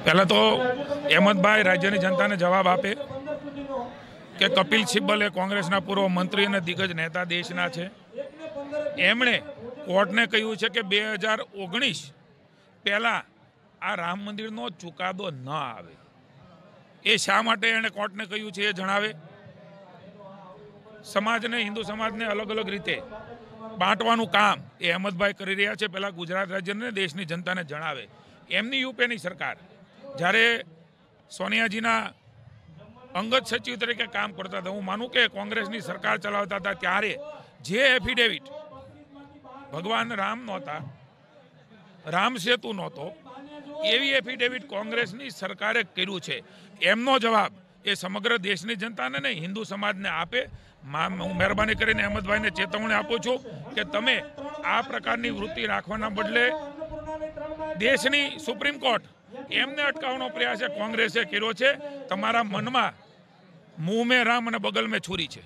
પહેલાં તો અહેમદભાઈ રાજ્યની જનતાને જવાબ આપે કે કપિલ સિબ્બલ એ કોંગ્રેસના પૂર્વ મંત્રી અને દિગ્ગજ નેતા દેશના છે. એમણે કોર્ટને કહ્યું છે કે 2019 પહેલાં આ રામ મંદિરનો ચુકાદો ન આવે. એ શા માટે એણે કોર્ટને કહ્યું છે એ જણાવે. સમાજને, હિન્દુ સમાજને અલગ અલગ રીતે બાંટવાનું કામ એ અહેમદભાઈ કરી રહ્યા છે. પહેલાં ગુજરાત રાજ્યને, દેશની જનતાને જણાવે. એમની યુપીની સરકાર જ્યારે સોનિયાજીના અંગત સચિવ તરીકે કામ કરતા હતા, હું માનું કે કોંગ્રેસની સરકાર ચલાવતા હતા ત્યારે જે એફિડેવિટ ભગવાન રામ નહોતા, રામ સેતુ નહોતો, એવી એફિડેવિટ કોંગ્રેસની સરકારે કર્યું છે. એમનો જવાબ એ સમગ્ર દેશની જનતાને નહીં, હિન્દુ સમાજને આપે. હું મહેરબાની કરીને અહેમદભાઈને ચેતવણી આપું છું કે તમે આ પ્રકારની વૃત્તિ રાખવાના બદલે દેશની સુપ્રીમ કોર્ટ એમને અટકાવવાનો પ્રયાસ કોંગ્રેસે કર્યો છે. તમારા મનમાં મુંહ મેં રામ અને બગલ મેં છુરી છે.